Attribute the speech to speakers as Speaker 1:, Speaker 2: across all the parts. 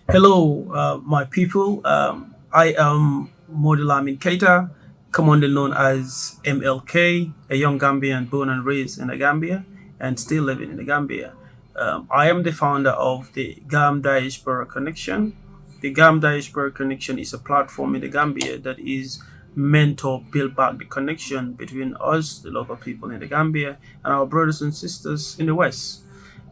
Speaker 1: Hello, my people. I am Modulamin Keita, commonly known as MLK, a young Gambian born and raised in the Gambia and still living in the Gambia. I am the founder of the Diaspora Connection. The Diaspora Connection is a platform in the Gambia that is meant to build back the connection between us, the local people in the Gambia, and our brothers and sisters in the West.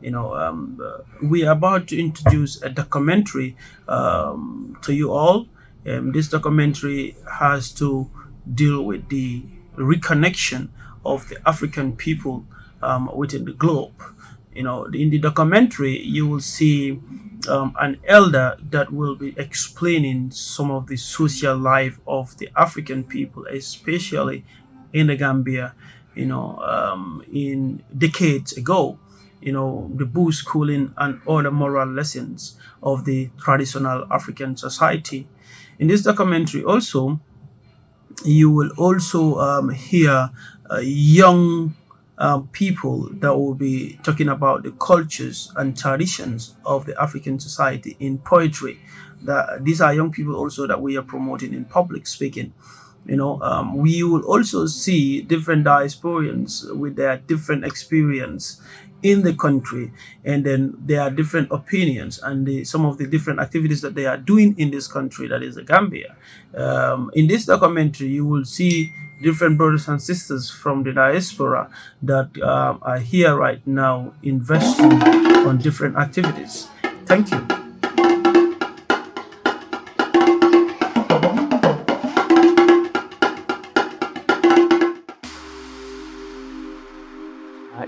Speaker 1: We are about to introduce a documentary to you all. This documentary has to deal with the reconnection of the African people within the globe. In the documentary, you will see an elder that will be explaining some of the social life of the African people, especially in the Gambia, in decades ago, the bush schooling and other moral lessons of the traditional African society. In this documentary, also, you will also hear young people that will be talking about the cultures and traditions of the African society in poetry. These are young people also that we are promoting in public speaking. We will also see different diasporians with their different experience in the country, and then there are different opinions and some of the different activities that they are doing in this country, that is the Gambia. In this documentary, you will see different brothers and sisters from the diaspora that are here right now investing on different activities. Thank you.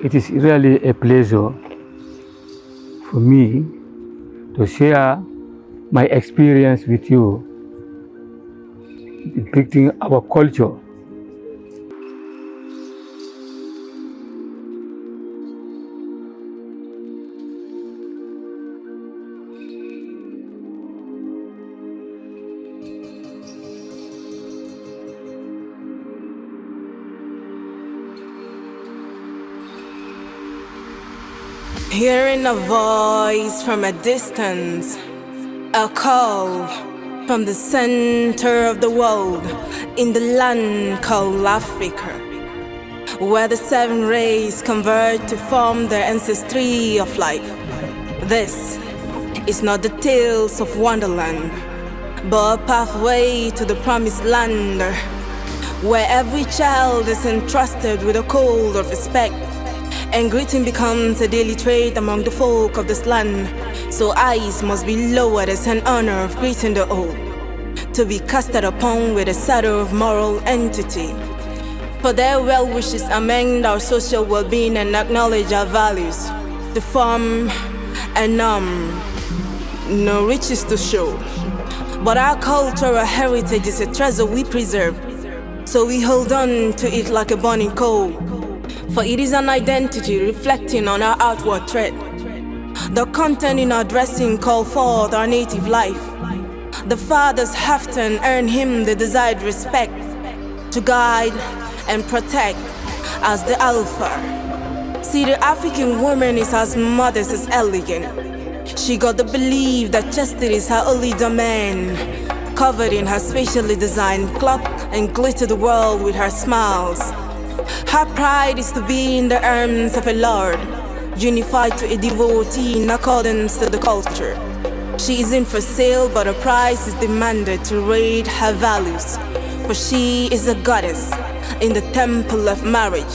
Speaker 2: It is really a pleasure for me to share my experience with you, depicting our culture.
Speaker 3: Hearing a voice from a distance, a call from the center of the world, in the land called Africa, where the seven rays converge to form the ancestry of life. This is not the tales of Wonderland, but a pathway to the promised land, where every child is entrusted with a code of respect, and greeting becomes a daily trait among the folk of this land. So eyes must be lowered as an honor of greeting the old, to be casted upon with a shadow of moral entity. For their well wishes amend our social well-being and acknowledge our values, the form and no riches to show. But our cultural heritage is a treasure we preserve, so we hold on to it like a burning coal. For it is an identity reflecting on our outward tread. The content in our dressing call forth our native life. The fathers have to earn him the desired respect, to guide and protect as the alpha. See, the African woman is as modest as elegant. She got the belief that chastity is her only domain, covered in her specially designed cloak and glitter the world with her smiles. Her pride is to be in the arms of a lord, unified to a devotee in accordance to the culture. She isn't for sale, but a price is demanded to raid her values, for she is a goddess in the temple of marriage.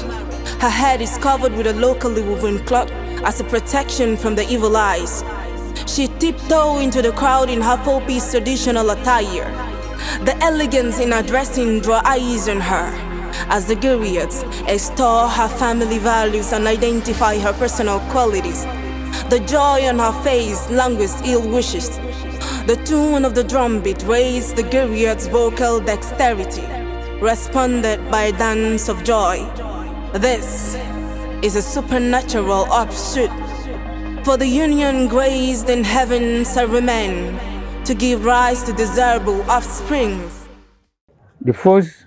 Speaker 3: Her head is covered with a locally woven cloth as a protection from the evil eyes. She tiptoe into the crowd in her four-piece traditional attire. The elegance in her dressing draw eyes on her, as the griots extol her family values and identify her personal qualities. The joy on her face languishes ill wishes. The tune of the drumbeat raised the griot's vocal dexterity, responded by a dance of joy. This is a supernatural offshoot, for the union graced in heaven's remain, to give rise to desirable offspring.
Speaker 2: The first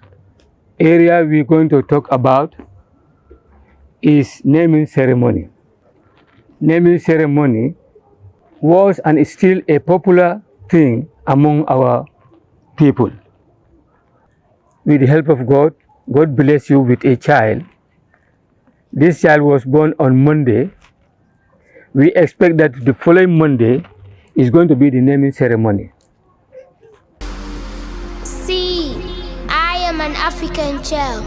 Speaker 2: area we're going to talk about is naming ceremony. Naming ceremony was and is still a popular thing among our people. With the help of God, God bless you with a child. This child was born on Monday. We expect that the following Monday is going to be the naming ceremony.
Speaker 4: See, I am an African child.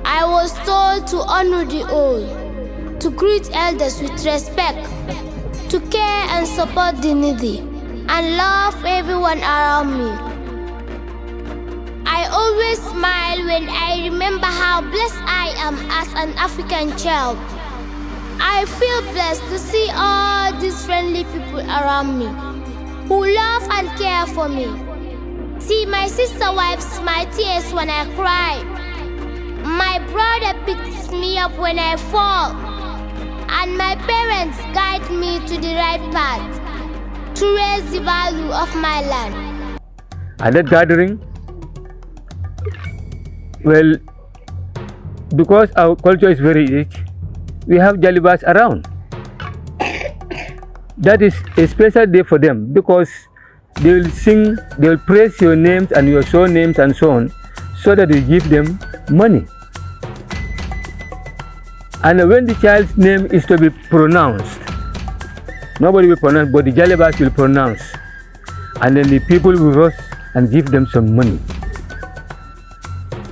Speaker 4: I was told to honor the old, to greet elders with respect, to care and support the needy, and love everyone around me. I always smile when I remember how blessed I am as an African child. I feel blessed to see all these friendly people around me who love and care for me. See, my sister wipes my tears when I cry. My brother picks me up when I fall. And my parents guide me to the right path to raise the value of my land.
Speaker 2: At that gathering, well, because our culture is very rich, we have jalibas around. That is a special day for them because they will sing, they will praise your names and your surnames and so on, so that you give them money. And when the child's name is to be pronounced, nobody will pronounce, but the jalibas will pronounce. And then the people will rush and give them some money.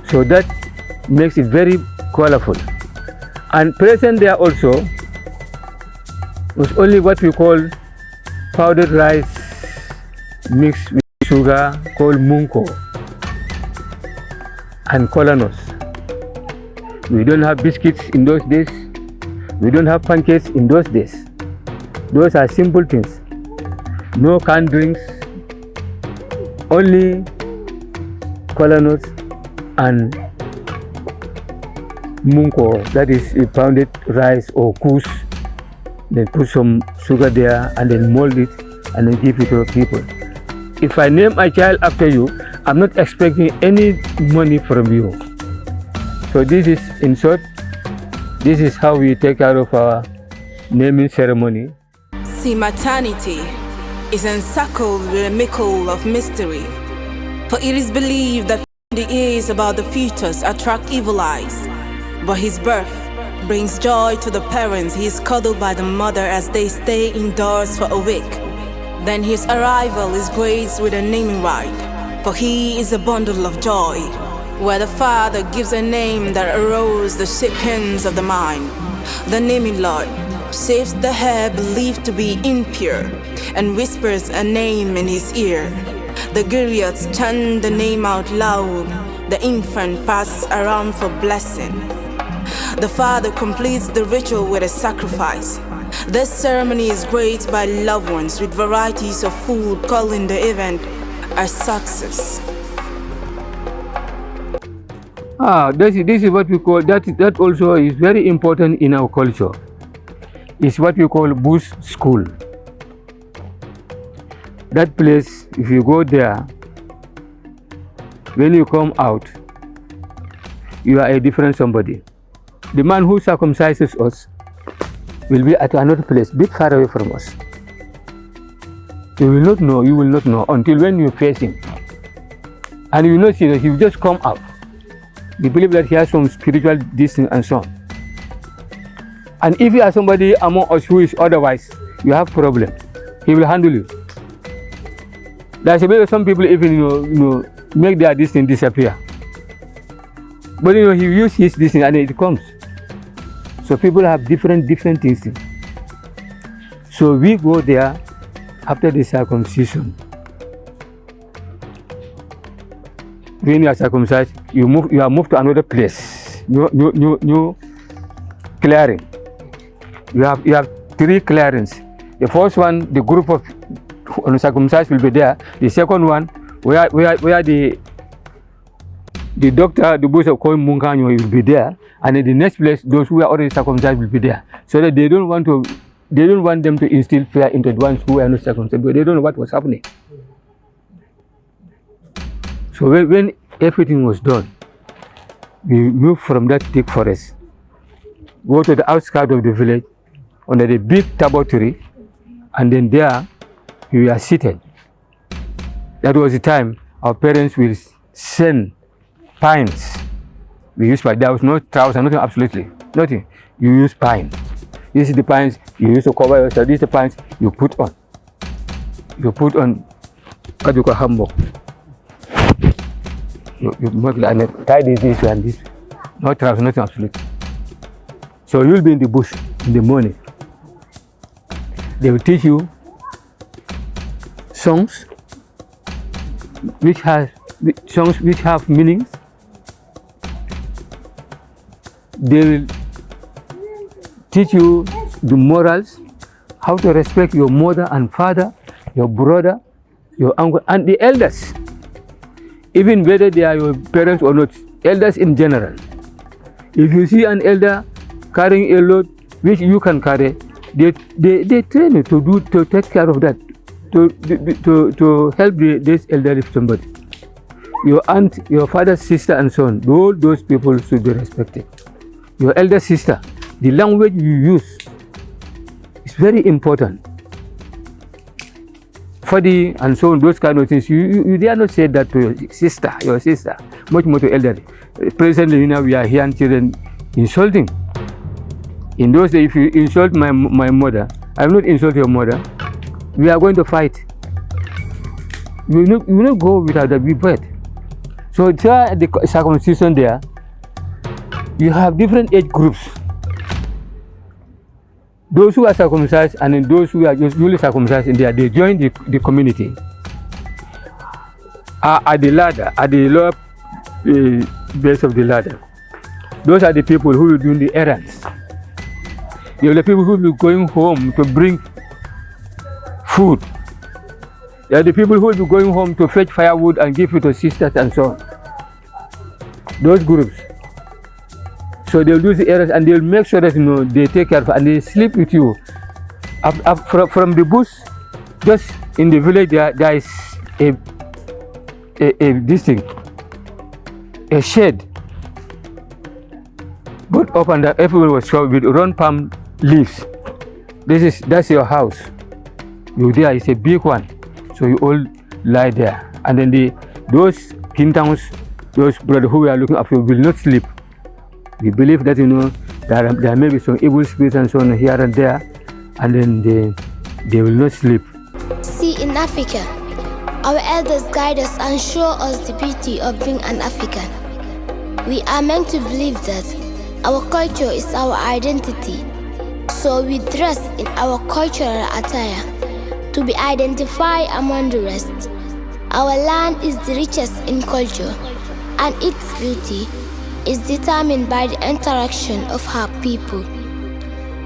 Speaker 2: So that makes it very colorful. And present there also was only what we call powdered rice mixed with sugar called munko and colanos. We don't have biscuits in those days. We don't have pancakes in those days. Those are simple things. No canned drinks, only colanos and munko, that is a pounded rice or kus. Then put some sugar there and then mold it and then give it to people. If I name a child after you, I'm not expecting any money from you. So this is, in short, this is how we take care of our naming ceremony.
Speaker 3: See, maternity is encircled with a miracle of mystery, for it is believed that the ears about the fetus attract evil eyes, but his birth brings joy to the parents. He is cuddled by the mother as they stay indoors for a week. Then his arrival is graced with a naming rite, for he is a bundle of joy, where the father gives a name that arose the sapience of the mind. The naming Lord saves the hair believed to be impure and whispers a name in his ear. The griots chant the name out loud. The infant passes around for blessing. The father completes the ritual with a sacrifice. This ceremony is graced by loved ones with varieties of food, calling the event a success.
Speaker 2: This is what we call, that also is very important in our culture. It's what we call bush school. That place, if you go there, when you come out, you are a different somebody. The man who circumcises us will be at another place, bit far away from us. You will not know until when you face him. And you will not see that he will just come out. You believe that he has some spiritual distance and so on. And if you are somebody among us who is otherwise, you have problem. He will handle you. There's a way some people even make their distance disappear. But he uses his distance and it comes. So people have different things. So we go there after the circumcision. When you are circumcised, you are moved to another place. New clearing. You have 3 clearings. The first one, the group of uncircumcised will be there. The second one, where the doctor, the boss of called Munkanyo will be there. And in the next place, those who are already circumcised will be there. So that they don't want them to instill fear into the ones who are not circumcised, but they don't know what was happening. So when everything was done, we moved from that thick forest, go to the outskirts of the village, under the big tabo tree, And then there, we are seated. That was the time our parents will send pines. We use pine. There was no trouser, nothing, absolutely nothing. You use pine. This is the pines you use to cover yourself. These are the pines you put on. You put on kajuka hammock. You make like and tie this way and this. No trouser, nothing, absolutely. So you'll be in the bush in the morning. They will teach you songs which have meanings. They will teach you the morals, how to respect your mother and father, your brother, your uncle, and the elders. Even whether they are your parents or not, elders in general. If you see an elder carrying a load which you can carry, they train you to take care of that, to help this elderly somebody. Your aunt, your father's sister, and so on. All those people should be respected. Your elder sister, the language you use is very important. Fadi and so on, those kind of things. You dare not say that to your sister, much more to elderly. Presently, we are hearing children insulting. In those days, if you insult my mother, I will not insult your mother. We are going to fight. You will not go without a big fight. So there, the circumcision there, you have different age groups. Those who are circumcised and then those who are just newly circumcised in there, they join the community. At the ladder, at the lower base of the ladder. Those are the people who will do the errands. They are the people who will be going home to bring food. They are the people who will be going home to fetch firewood and give it to sisters and so on. Those groups. So they'll do the errands and they'll make sure that they take care of and they sleep with you. From the bush, just in the village there is a shed. Put up and everyone was covered with round palm leaves. That's your house. There is a big one. So you all lie there. And then those kintowns, those brothers who are looking after you will not sleep. We believe that there may be some evil spirits and so on here and there, and then they will not sleep.
Speaker 4: See, in Africa, our elders guide us and show us the beauty of being an African. We are meant to believe that our culture is our identity, so we dress in our cultural attire to be identified among the rest. Our land is the richest in culture, and its beauty is determined by the interaction of her people.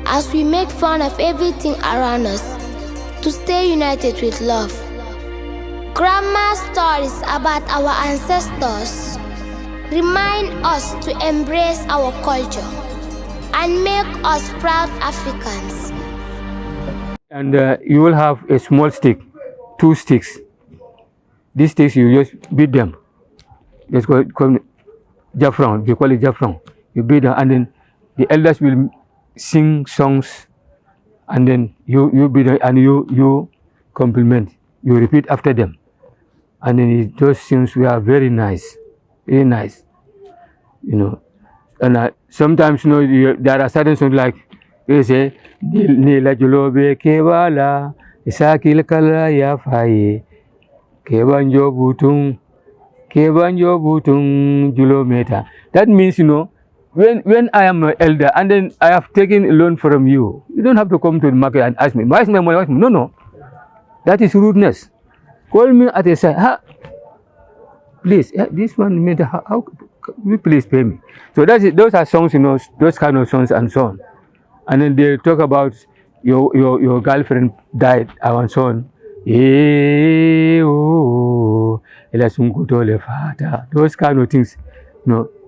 Speaker 4: As we make fun of everything around us, to stay united with love. Grandma stories about our ancestors remind us to embrace our culture and make us proud Africans.
Speaker 2: And you will have a small stick, 2 sticks. These sticks you just beat them. Let's call Jafron, we call it Jafron. You beat them and then the elders will sing songs and then you beat them and you compliment. You repeat after them. And then those things were very nice. Very nice. And sometimes there are certain songs like they say Nila Julobe Kewala Isakil Kala Yafaye Kebanjo Butung Julometa. That means when I am an elder and then I have taken a loan from you, you don't have to come to the market and ask me, where's my money? No. That is rudeness. Call me at a side. Please, this one made how you please pay me. So those are songs, those kind of songs and so on. And then they talk about your girlfriend died and so on. Those kind of things.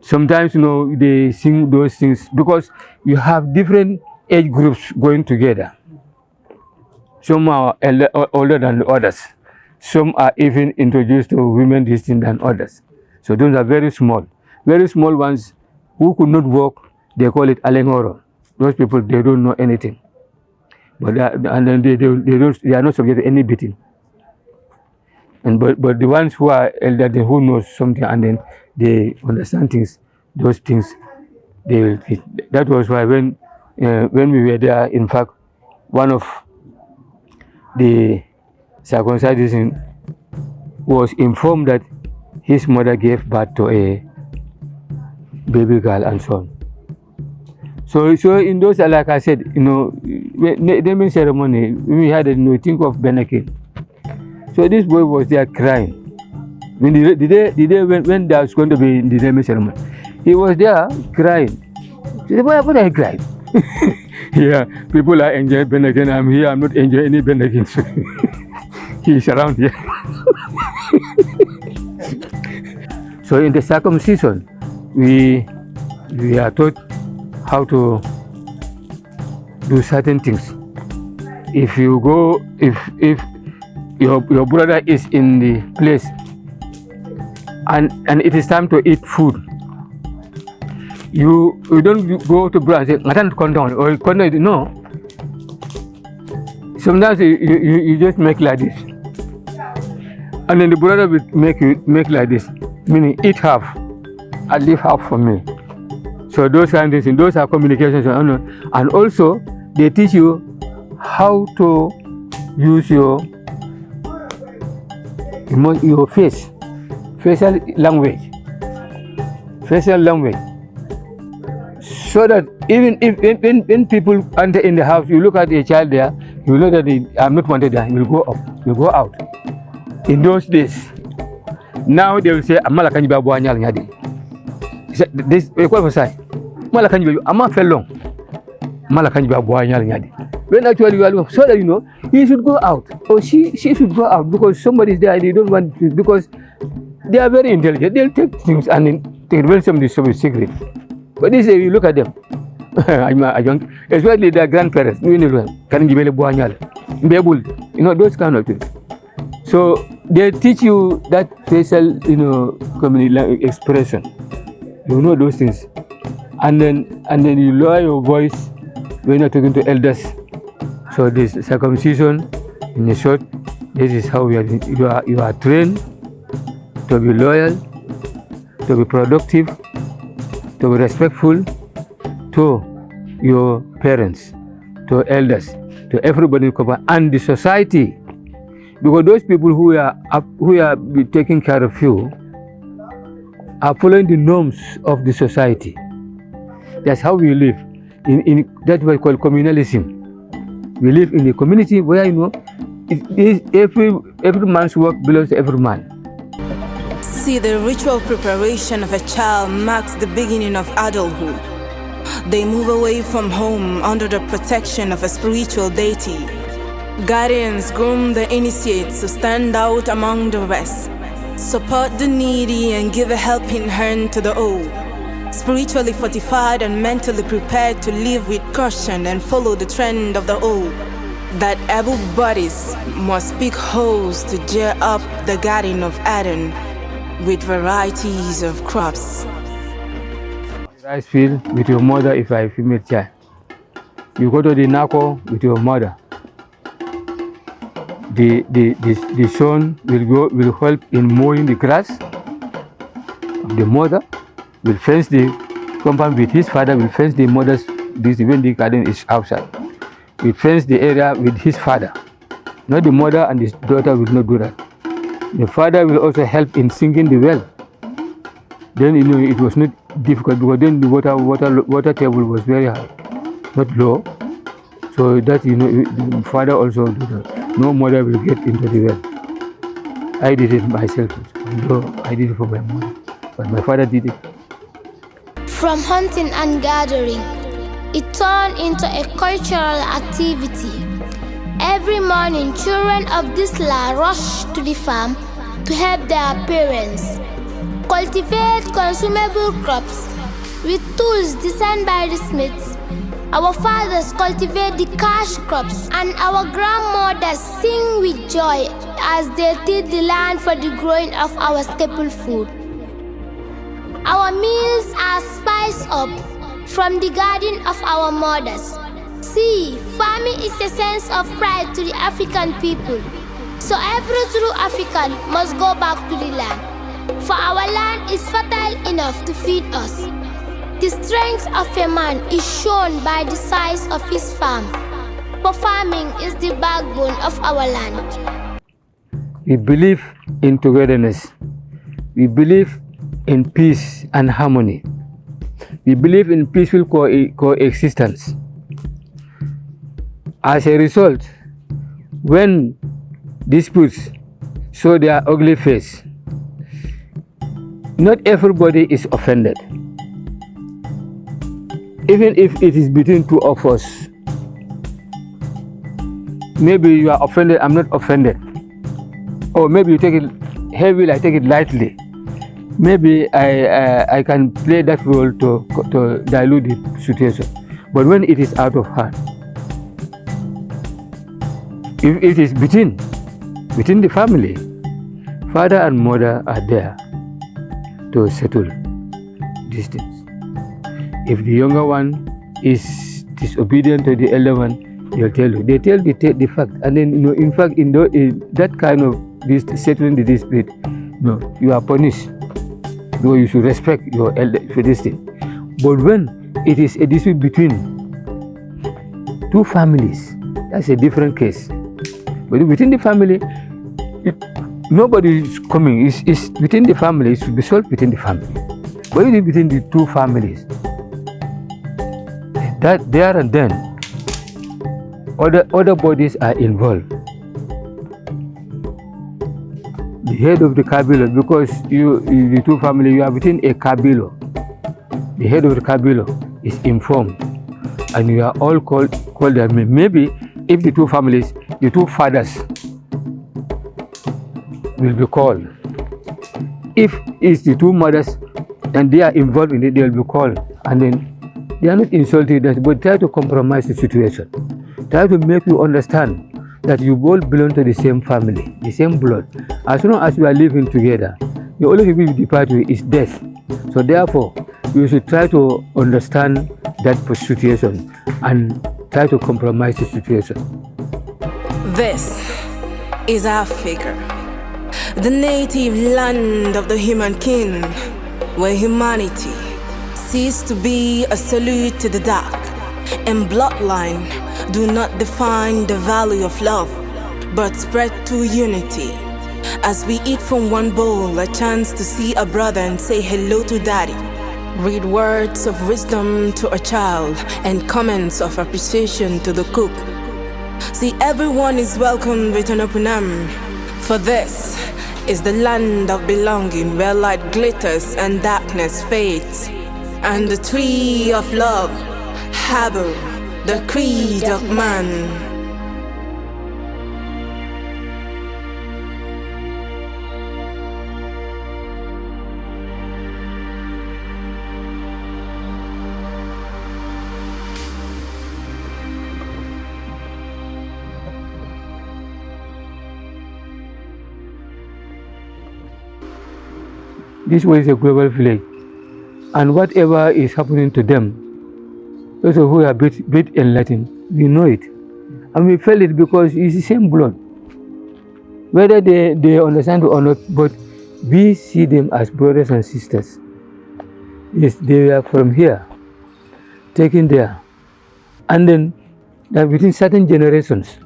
Speaker 2: Sometimes they sing those things because you have different age groups going together. Some are older than others. Some are even introduced to women distinct than others. So those are very small. Very small ones who could not walk, they call it Alengoro. Those people, they don't know anything. but and then they are not subject to any beating. And but the ones who are elder, who knows something, and then they understand things, those things, they will. That was why when we were there, in fact, one of the circumcised was informed that his mother gave birth to a baby girl and so on. So in those, like I said, naming ceremony, we had think of Benakin. So this boy was there crying. When the day when there was going to be the naming ceremony, he was there crying. He said, why are you crying? Yeah, people are enjoying Benakin. I'm here. I'm not enjoying any Benakin. He's around here. So in the circumcision, we are taught how to do certain things. If you go, if your brother is in the place and it is time to eat food, you don't go to brother and say, "I can't condone," or condone. No. Sometimes you just make like this, and then the brother will make like this, meaning eat half and leave half for me. So those kind of things, those are communications, and also they teach you how to use your facial language, so that even if when people enter in the house, you look at a child there, you know that I'm not wanted there. You will go up, you go out. In those days, now they will say, "Amala kanyi ba buanyal nyadi." This what was I? Mala kanyi ba ama felong. Mala kanyi ba buanyal nyadi. When actually you are, so that he should go out or she should go out because somebody is there and they don't want to, because they are very intelligent. They'll take things and they reveal some secret. But this you look at them, especially their grandparents, those kind of things. So they teach you that facial, expression. You know those things, and then you lower your voice when you're talking to elders. So this circumcision, in short, this is how you are trained to be loyal, to be productive, to be respectful to your parents, to elders, to everybody, and the society. Because those people who are taking care of you are following the norms of the society. That's how we live. In that we call communalism. We live in a community where every man's work belongs to every man.
Speaker 3: See, the ritual preparation of a child marks the beginning of adulthood. They move away from home under the protection of a spiritual deity. Guardians groom the initiates to stand out among the rest, support the needy and give a helping hand to the old. Spiritually fortified and mentally prepared to live with caution and follow the trend of the old. That able bodies must pick holes to gear up the garden of Eden with varieties of crops.
Speaker 2: Rice field with your mother if I female child. You go to the Nako with your mother. The son will help in mowing the grass. The mother will fence the compound with his father, will fence the mother's when the garden is outside. Will fence the area with his father. Not the mother and his daughter will not do that. The father will also help in sinking the well. Then it was not difficult because then the water table was very high, not low. So that the father also do that. No mother will get into the well. I did it myself. I did it for my mother, but my father did it.
Speaker 4: From hunting and gathering, it turned into a cultural activity. Every morning, children of this land rush to the farm to help their parents cultivate consumable crops with tools designed by the smiths. Our fathers cultivate the cash crops, and our grandmothers sing with joy as they till the land for the growing of our staple food. Our meals are spiced up from the garden of our mothers. See, farming is a sense of pride to the African people. So every true African must go back to the land. For our land is fertile enough to feed us. The strength of a man is shown by the size of his farm. For farming is the backbone of our land.
Speaker 2: We believe in togetherness. We believe in peace and harmony. We believe in peaceful coexistence. As a result, when disputes show their ugly face, not everybody is offended. Even if it is between two of us, maybe you are offended, I'm not offended. Or maybe you take it heavily, I take it lightly. Maybe I can play that role to dilute the situation. But when it is out of hand, if it is between the family, father and mother are there to settle these things. If the younger one is disobedient to the elder one, they'll tell you. They tell the fact, and then in fact, in that kind of this settling the dispute, you are punished. Though you should respect your elder for this thing. But when it is a dispute between two families, that's a different case. But within the family, nobody is coming. It's within the family. It should be solved within the family. But it is between the two families. That there and then, other bodies are involved. The head of the kabilo, because the two families, you are within a kabilo. The head of the kabilo is informed, and you are all called them. Maybe if the two families, the two fathers will be called. If it's the two mothers and they are involved in it, they will be called. And then they are not insulting us, but try to compromise the situation. Try to make you understand that you both belong to the same family, the same blood. As long as you are living together, the only thing you depart with is death. So therefore, you should try to understand that situation and try to compromise the situation.
Speaker 3: This is Africa, the native land of the human king, where humanity ceased to be a salute to the dark, and bloodline do not define the value of love, but spread to unity. As we eat from one bowl, a chance to see a brother and say hello to daddy. Read words of wisdom to a child and comments of appreciation to the cook. See, everyone is welcome with an open arm, for this is the land of belonging, where light glitters and darkness fades, and the tree of love harbor the creed of man.
Speaker 2: This was a global village, and whatever is happening to them, those who are a bit enlightened, we know it, and we felt it because it's the same blood. Whether they understand or not, but we see them as brothers and sisters. Yes, they are from here, taken there, and then within certain generations.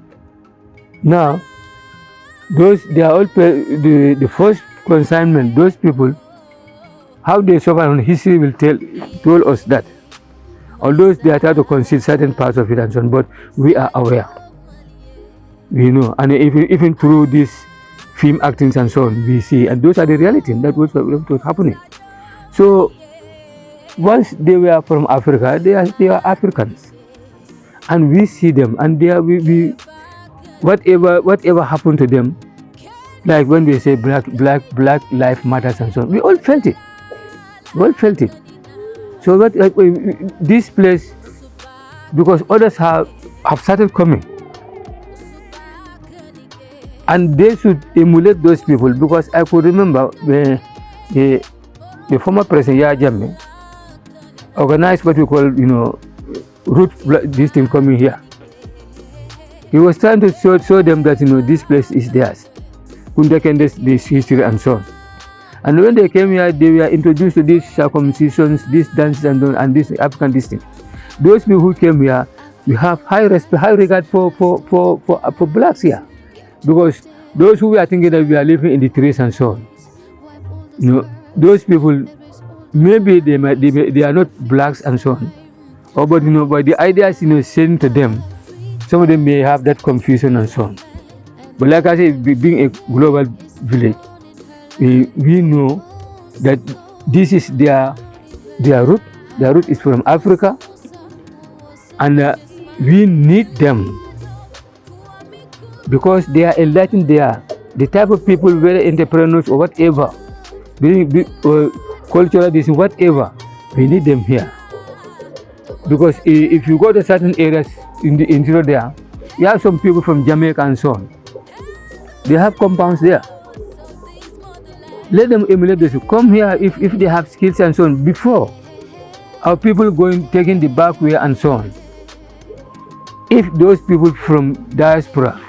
Speaker 2: Now, they are all the first consignment. Those people, how they suffer, and history will tell us that. Although they are trying to conceal certain parts of it and so on, but we are aware. We know, and even through these film actings and so on, we see, and those are the reality. That was what was happening. So once they were from Africa, they are Africans, and we see them, and whatever happened to them, like when we say black life matters and so on, we all felt it. So this place, because others have started coming, and they should emulate those people, because I could remember when the former president Yahya Jammeh organized what we call root this thing coming here. He was trying to show them that this place is theirs. This history and so on. And when they came here, they were introduced to these circumcisions, these dances and this African distinct. Those people who came here, we have high respect, high regard for blacks here, because those who were thinking that we are living in the trees and so on, those people maybe they are not blacks and so on, but the ideas sent to them, some of them may have that confusion and so on. But like I said, being a global village, we know that this is their root. Their root is from Africa, and we need them because they are enlightened. They are the type of people, very entrepreneurs or whatever, culturalists, whatever. We need them here because if you go to certain areas in the interior there, you have some people from Jamaica and so on. They have compounds there. Let them emulate this. Come here if they have skills and so on. Before our people taking the back way and so on. If those people from diaspora,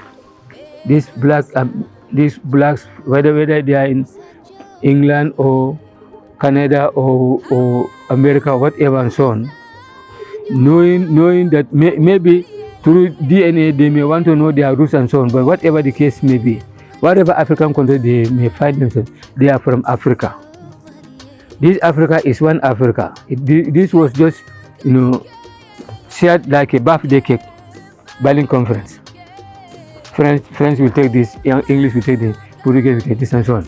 Speaker 2: these blacks, whether they are in England or Canada or America or whatever and so on, knowing that maybe through DNA they may want to know their roots and so on, but whatever the case may be, whatever African country they may find themselves, they are from Africa. This Africa is one Africa. This was just, shared like a birthday cake, Berlin Conference. French will take this, English will take this, Portuguese will take this and so on.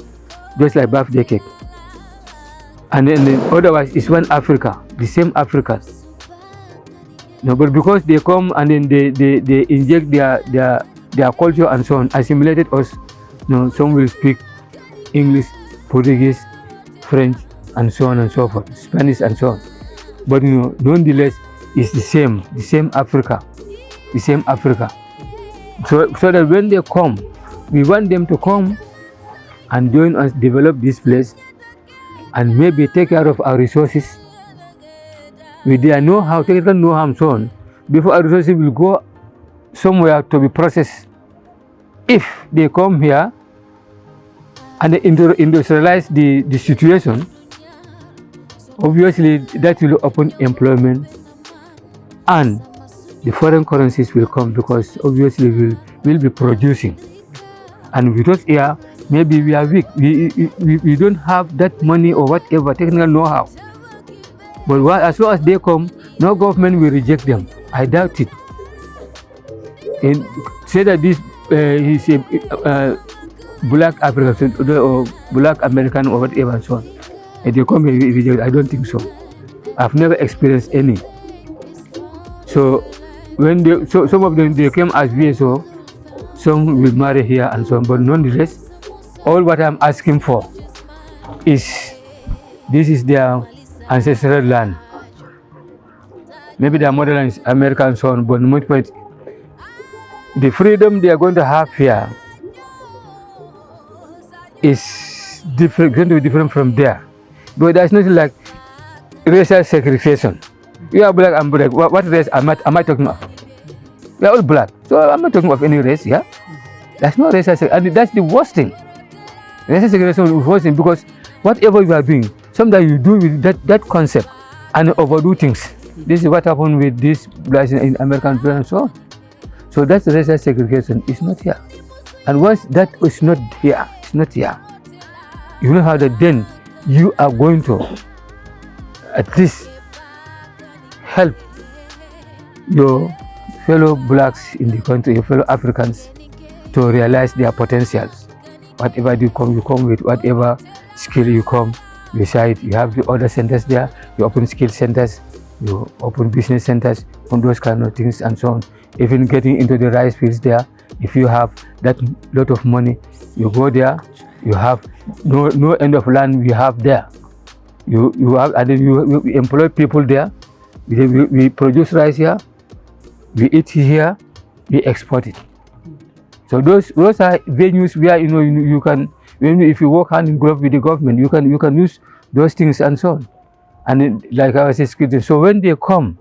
Speaker 2: Just like birthday cake. And then otherwise it's one Africa, the same Africa. But because they come and then they inject their culture and so on, assimilated us. Some will speak English, Portuguese, French, and so on and so forth, Spanish and so on. But nonetheless, it's the same Africa, the same Africa. So that when they come, we want them to come and join us, develop this place, and maybe take care of our resources with their know-how, technical know-how and so on, before our resources will go somewhere to be processed. If they come here and they industrialize the situation, obviously that will open employment and the foreign currencies will come, because obviously we'll be producing. And with us here, maybe we are weak. We don't have that money or whatever, technical know-how. But as long as they come, no government will reject them. I doubt it. And say that this is a black African or black American or whatever and so on. And they come and reject. I don't think so. I've never experienced any. So when some of them they came as VSO, some will marry here and so on. But nonetheless, all what I'm asking for is this is their ancestral land. Maybe their motherland is America and so on, but the freedom they are going to have here is going to be different from there. But there's nothing like racial segregation. You are black, I'm black. What race am I talking of? We are all black. So I'm not talking of any race, yeah? That's not racial segregation. And that's the worst thing. Racial segregation is the worst thing, because whatever you are doing, sometimes you do with that concept and overdo things. This is what happened with this blacks in American and so on. So that's racial segregation. It's not here. And once that is not here, it's not here. You know how that then you are going to at least help your fellow blacks in the country, your fellow Africans, to realize their potentials. Whatever you come with, whatever skill you come, beside you have the other centers there, you open skill centers, you open business centers, on those kind of things and so on. Even getting into the rice fields there, if you have that lot of money, you go there, you have no end of land we have there. You have, and then we employ people there. We produce rice here, we eat here, we export it. So those are venues where you can, if you work hand in glove with the government, you can use those things and so on. And then, like I was saying, so when they come,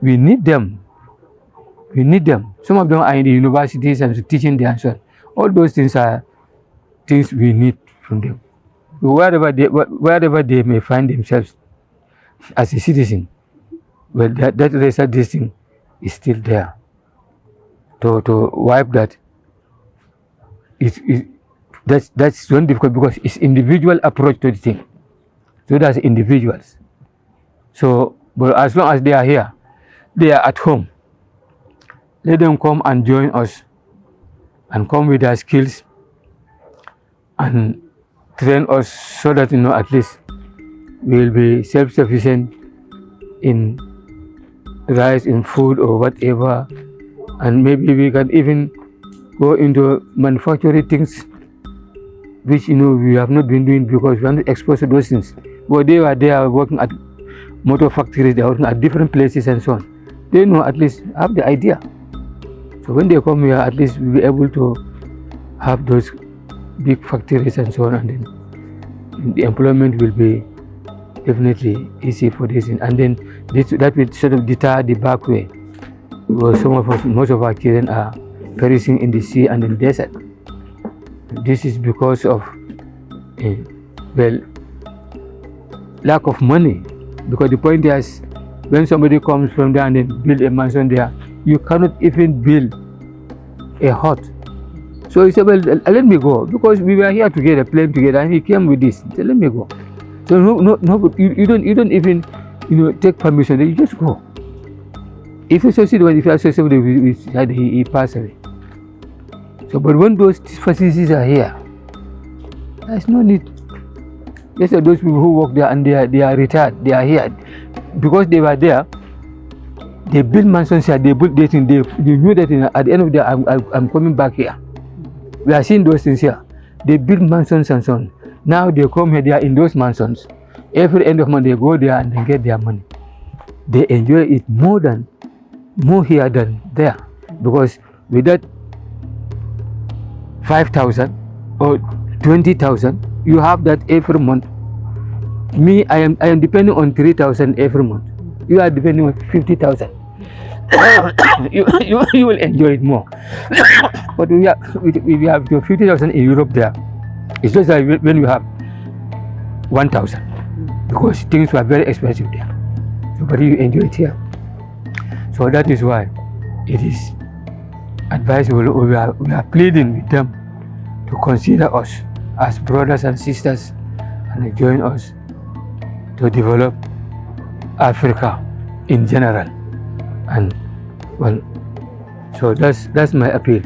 Speaker 2: we need them. We need them. Some of them are in the universities and teaching there and so on. All those things are things we need from them. Wherever they may find themselves as a citizen, well, that racial this thing is still there. To wipe that, that's one difficult because it's individual approach to the thing. So that's individuals. So, but as long as they are here, they are at home. Let them come and join us, and come with their skills, and train us so that at least we will be self-sufficient in rice, in food or whatever, and maybe we can even go into manufacturing things which we have not been doing because we are not exposed to those things. But they are working at motor factories, they are working at different places and so on. They know, at least have the idea. So when they come here, at least we'll be able to have those big factories and so on, and then the employment will be definitely easy for this. And then that will sort of deter the back way, because most of our children are perishing in the sea and in the desert. This is because of lack of money. Because the point is, when somebody comes from there and then build a mansion there, you cannot even build a hut. So he said, well, let me go, because we were here together, playing together, and he came with this. He said, let me go. So no, you don't even take permission. You just go. If you succeed, if you are successful, he passed away. So, but when those facilities are here, there's no need. Just those people who work there and they are retired, they are here because they were there. They built mansions here. They built this thing. They knew that at the end of the day, I'm coming back here. We are seeing those things here. They build mansions and so on. Now they come here. They are in those mansions. Every end of month they go there and they get their money. They enjoy it more here than there, because with that 5,000 or 20,000, you have that every month. Me, I am depending on 3,000 every month. You are depending on 50,000. you will enjoy it more. But we have 50,000 in Europe there. It's just like when you have 1,000, because things were very expensive there. So, but you enjoy it here. So that is why it is advisable. We are pleading with them to consider us as brothers and sisters and join us to develop Africa in general. And well, so that's my appeal.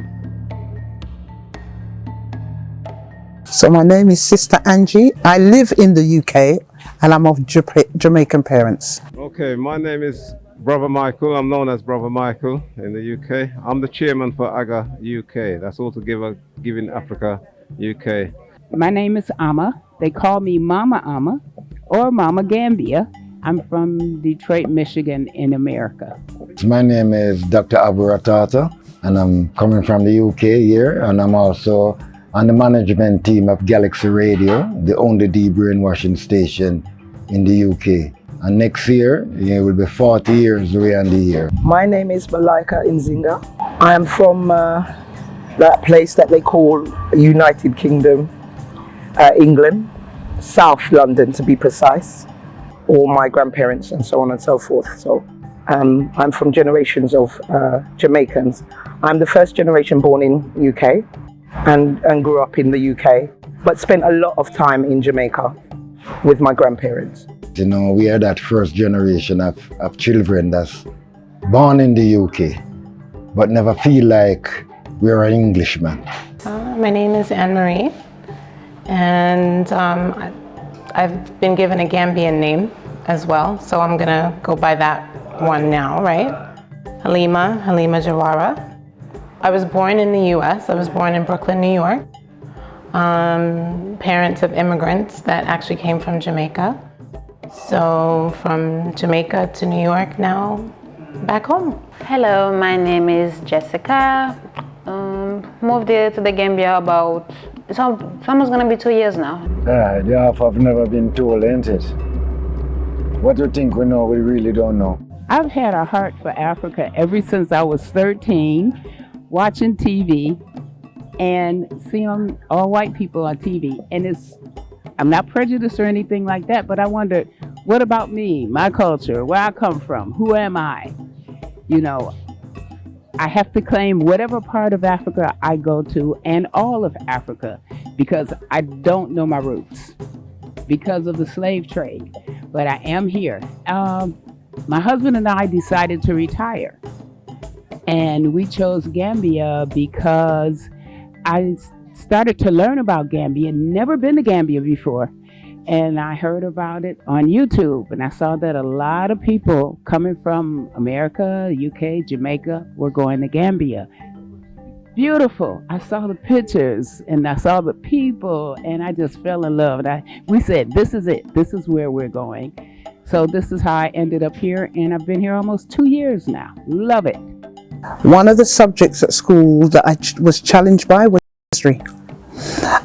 Speaker 5: So my name is Sister Angie. I live in the UK and I'm of Jamaican parents.
Speaker 6: Okay, my name is Brother Michael. I'm known as Brother Michael in the UK. I'm the chairman for AGA UK. That's Altogether Giving Africa UK.
Speaker 7: My name is Amma. They call me Mama Amma or Mama Gambia. I'm from Detroit, Michigan in America.
Speaker 8: My name is Dr. Abu Ratata, and I'm coming from the UK here, and I'm also on the management team of Galaxy Radio, the only de-brainwashing station in the UK. And next year, it will be 40 years we are in the year.
Speaker 5: My name is Malaika Nzinga. I am from that place that they call United Kingdom, England, South London to be precise. All my grandparents and so on and so forth. So I'm from generations of Jamaicans. I'm the first generation born in UK and grew up in the UK, but spent a lot of time in Jamaica with my grandparents.
Speaker 8: We are that first generation of children that's born in the UK, but never feel like we're an Englishman.
Speaker 9: My name is Anne-Marie, and I've been given a Gambian name as well, so I'm gonna go by that one now, right? Halima Jawara. I was born in the US. I was born in Brooklyn, New York. Parents of immigrants that actually came from Jamaica. So from Jamaica to New York, now back home.
Speaker 10: Hello, my name is Jessica. Moved here to the Gambia about, it's almost gonna be 2 years now.
Speaker 8: Yeah, the half have never been told, ain't it? What do you think we know, we really don't know.
Speaker 7: I've had a heart for Africa ever since I was 13, watching TV and seeing all white people on TV. And I'm not prejudiced or anything like that, but I wondered, what about me, my culture, where I come from, who am I? You know, I have to claim whatever part of Africa I go to and all of Africa because I don't know my roots because of the slave trade, but I am here. My husband and I decided to retire, and we chose Gambia because I started to learn about Gambia. Never been to Gambia before, and I heard about it on YouTube, and I saw that a lot of people coming from America, UK, Jamaica were going to Gambia. Beautiful. I saw the pictures and I saw the people, and I just fell in love. We said, this is it. This is where we're going. So this is how I ended up here, and I've been here almost 2 years now. Love it.
Speaker 11: One of the subjects at school that I was challenged by was history.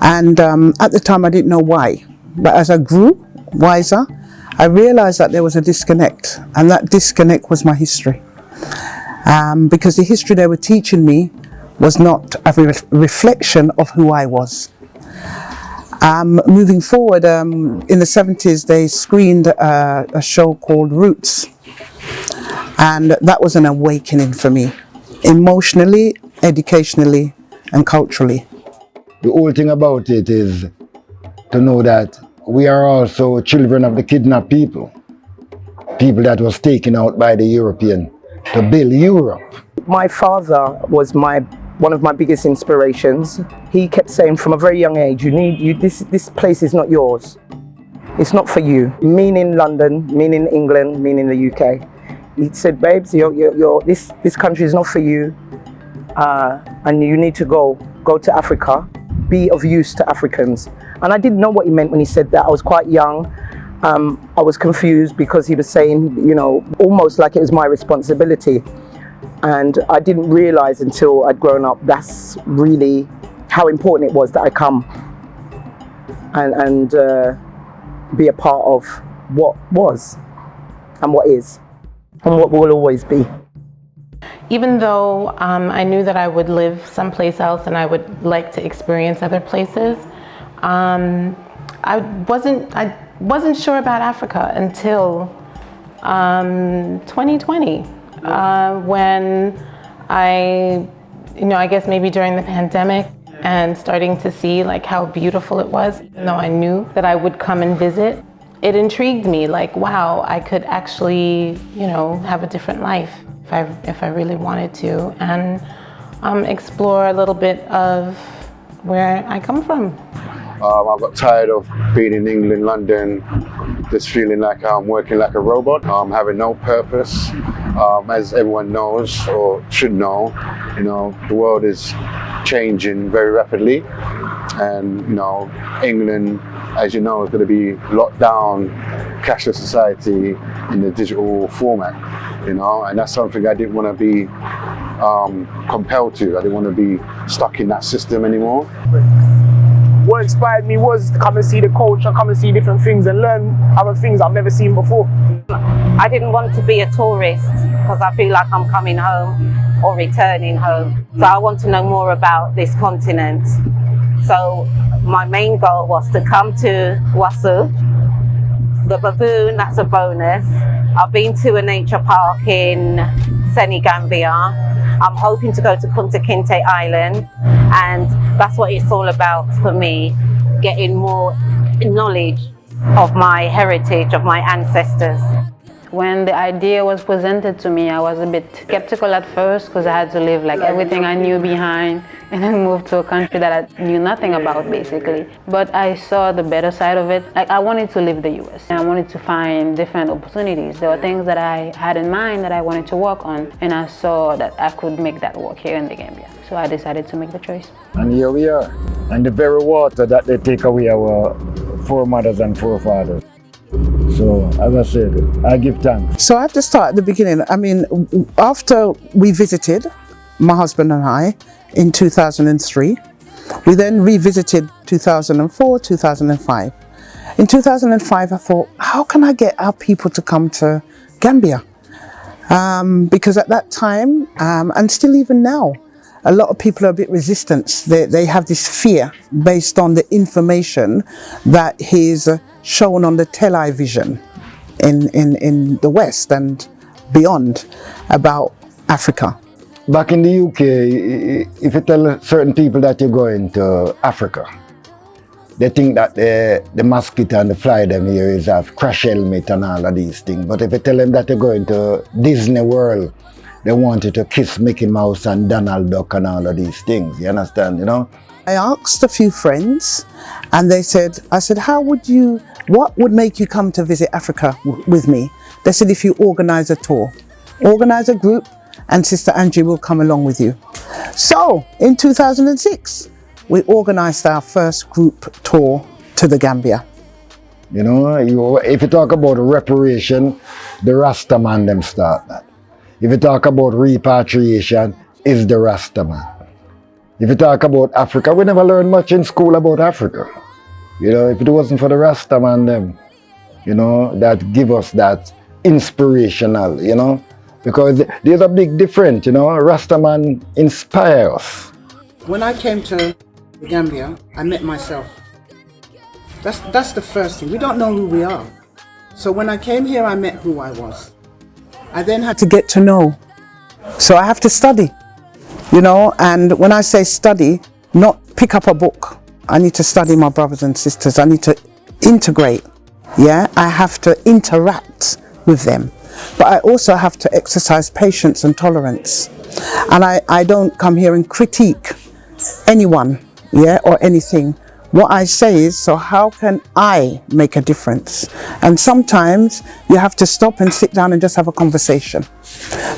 Speaker 11: And at the time I didn't know why. But as I grew wiser, I realized that there was a disconnect, and that disconnect was my history. Because the history they were teaching me was not a reflection of who I was. Moving forward, in the 70s, they screened a show called Roots. And that was an awakening for me, emotionally, educationally, and culturally.
Speaker 8: The whole thing about it is to know that we are also children of the kidnapped people that was taken out by the European to build Europe.
Speaker 5: My father was one of my biggest inspirations. He kept saying from a very young age, this place is not yours. It's not for you. Meaning London, meaning England, meaning the UK. He said, babes, this country is not for you, and you need to go to Africa, be of use to Africans. And I didn't know what he meant when he said that. I was quite young. I was confused because he was saying, almost like it was my responsibility. And I didn't realize until I'd grown up, that's really how important it was that I come and be a part of what was and what is and what will always be.
Speaker 9: Even though I knew that I would live someplace else and I would like to experience other places, I wasn't sure about Africa until 2020. When I guess maybe during the pandemic and starting to see like how beautiful it was, even though I knew that I would come and visit, it intrigued me, like, wow, I could actually, have a different life if I really wanted to, and explore a little bit of where I come from.
Speaker 12: I got tired of being in England, London, just feeling like I'm working like a robot, having no purpose. As everyone knows or should know, the world is changing very rapidly, and England, as you know, is going to be locked down, cashless society in the digital format, and that's something I didn't want to be compelled to. I didn't want to be stuck in that system anymore.
Speaker 13: What inspired me was to come and see the culture, come and see different things and learn other things I've never seen before.
Speaker 14: I didn't want to be a tourist because I feel like I'm coming home or returning home. So I want to know more about this continent. So my main goal was to come to Wasu. The baboon, that's a bonus. I've been to a nature park in Gambia. I'm hoping to go to Kunta Kinte Island, and that's what it's all about for me, getting more knowledge of my heritage, of my ancestors.
Speaker 10: When the idea was presented to me, I was a bit skeptical at first because I had to leave like everything I knew behind and then move to a country that I knew nothing about basically. But I saw the better side of it. Like I wanted to leave the US and I wanted to find different opportunities. There were things that I had in mind that I wanted to work on, and I saw that I could make that work here in the Gambia. So I decided to make the choice.
Speaker 8: And here we are. And the very water that they take away our foremothers and forefathers. So, as I said, I give thanks.
Speaker 11: So I have to start at the beginning. I mean, after we visited, my husband and I, in 2003, we then revisited 2004, 2005. In 2005, I thought, how can I get our people to come to Gambia? because at that time, and still even now, a lot of people are a bit resistant. They have this fear based on the information that is shown on the television in the West and beyond about Africa.
Speaker 8: Back in the UK, if you tell certain people that you're going to Africa, they think that the mosquito and the fly them here is a crash helmet and all of these things. But if you tell them that you're going to Disney World, they want you to kiss Mickey Mouse and Donald Duck and all of these things. You understand, you know?
Speaker 11: I asked a few friends and I said, what would make you come to visit Africa with me? They said, if you organize a tour, organize a group, and Sister Angie will come along with you. So in 2006, we organized our first group tour to the Gambia.
Speaker 8: You know, if you talk about reparation, the Rasta man them start that. If you talk about repatriation, it's the Rasta man. If you talk about Africa, we never learned much in school about Africa. You know, if it wasn't for the Rasta man them, you know, that give us that inspirational, you know, because there's a big difference, you know, Rasta man inspire us.
Speaker 11: When I came to the Gambia, I met myself. That's the first thing. We don't know who we are. So when I came here, I met who I was. I then had to get to know. So I have to study, you know, and when I say study, not pick up a book. I need to study my brothers and sisters. I need to integrate. Yeah, I have to interact with them. But I also have to exercise patience and tolerance. And I don't come here and critique anyone, yeah, or anything. What I say is, so how can I make a difference? And sometimes you have to stop and sit down and just have a conversation.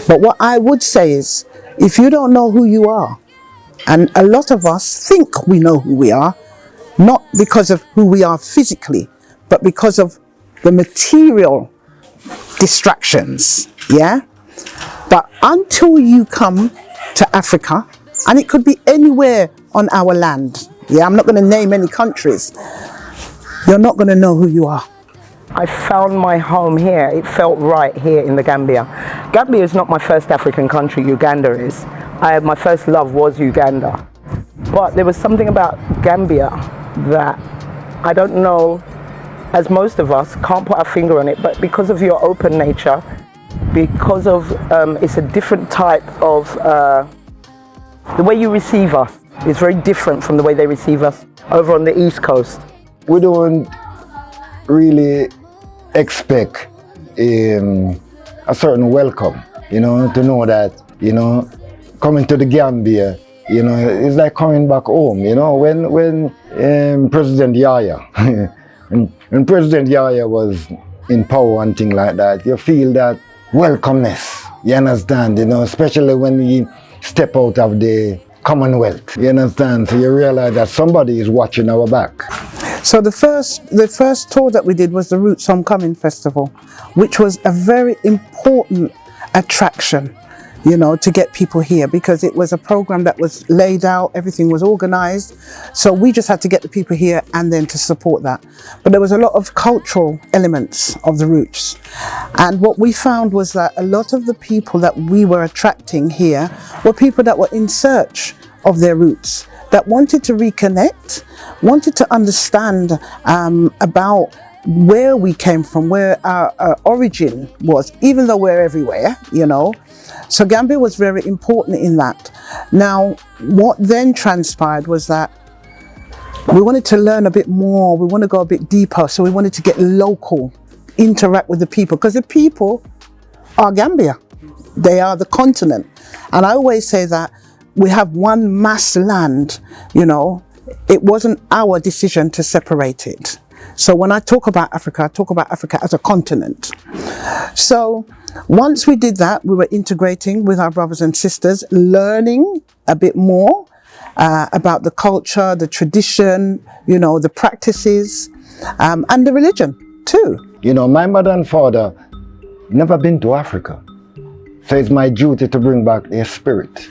Speaker 11: But what I would say is, if you don't know who you are, and a lot of us think we know who we are, not because of who we are physically, but because of the material distractions, yeah? But until you come to Africa, and it could be anywhere on our land, yeah, I'm not going to name any countries, you're not going to know who you are.
Speaker 5: I found my home here. It felt right here in the Gambia. Gambia is not my first African country, Uganda is. My first love was Uganda. But there was something about Gambia that I don't know, as most of us can't put our finger on it, but because of your open nature, because of it's a different type of, the way you receive us is very different from the way they receive us over on the East Coast.
Speaker 8: We don't really expect a certain welcome, you know, to know that, you know, coming to the Gambia, you know, it's like coming back home, you know, when President Yahya, when President Yahya was in power and things like that, you feel that welcomeness, you understand, you know, especially when you step out of the Commonwealth, you understand, so you realize that somebody is watching our back.
Speaker 11: So the first tour that we did was the Roots Homecoming Festival, which was a very important attraction, you know, to get people here, because it was a program that was laid out, everything was organized. So we just had to get the people here and then to support that. But there was a lot of cultural elements of the Roots. And what we found was that a lot of the people that we were attracting here were people that were in search of their roots, that wanted to reconnect, wanted to understand about where we came from, where our origin was, even though we're everywhere, you know. So Gambia was very important in that. Now, what then transpired was that we wanted to learn a bit more, we want to go a bit deeper, so we wanted to get local, interact with the people, because the people are Gambia. They are the continent. And I always say that we have one mass land, you know. It wasn't our decision to separate it. So when I talk about Africa, I talk about Africa as a continent. So once we did that, we were integrating with our brothers and sisters, learning a bit more about the culture, the tradition, you know, the practices, and the religion too.
Speaker 8: You know, my mother and father never been to Africa. So it's my duty to bring back their spirit.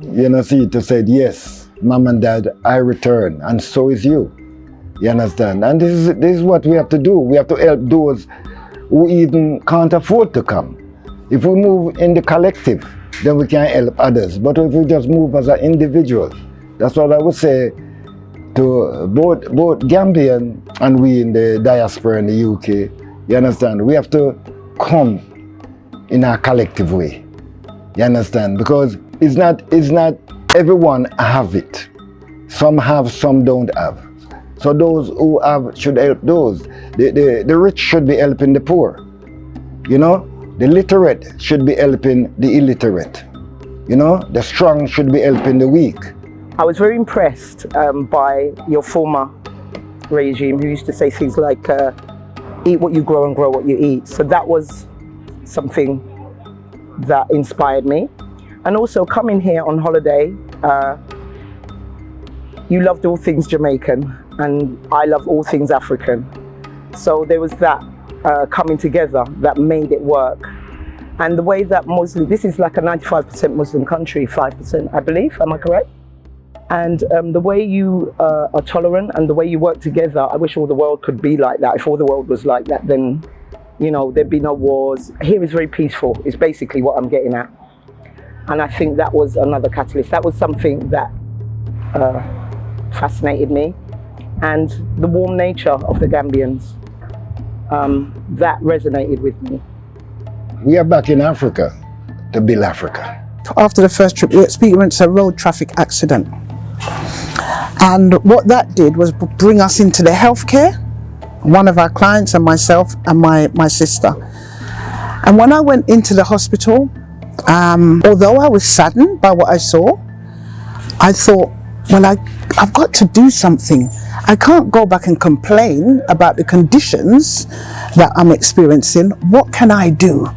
Speaker 8: You know, see, to say, yes, mom and dad, I return, and so is you. You understand? And this is what we have to do. We have to help those who even can't afford to come. If we move in the collective, then we can help others. But if we just move as an individual, that's what I would say to both Gambian and we in the diaspora in the UK. You understand? We have to come in a collective way. You understand? Because it's not everyone have it. Some have, some don't have. So those who have should help those. The rich should be helping the poor. You know, the literate should be helping the illiterate. You know, the strong should be helping the weak.
Speaker 5: I was very impressed by your former regime, who used to say things like, eat what you grow and grow what you eat. So that was something that inspired me. And also coming here on holiday, you loved all things Jamaican and I love all things African. So there was that coming together that made it work. And the way that this is like a 95% Muslim country, 5% I believe, am I correct? And the way you are tolerant and the way you work together, I wish all the world could be like that. If all the world was like that, then, you know, there'd be no wars. Here is very peaceful, is basically what I'm getting at. And I think that was another catalyst. That was something that fascinated me. And the warm nature of the Gambians, that resonated with me.
Speaker 8: We are back in Africa to build Africa.
Speaker 11: After the first trip, we experienced a road traffic accident. And what that did was bring us into the healthcare, one of our clients and myself and my sister. And when I went into the hospital, although I was saddened by what I saw, I thought, well, I've got to do something. I can't go back and complain about the conditions that I'm experiencing. What can I do?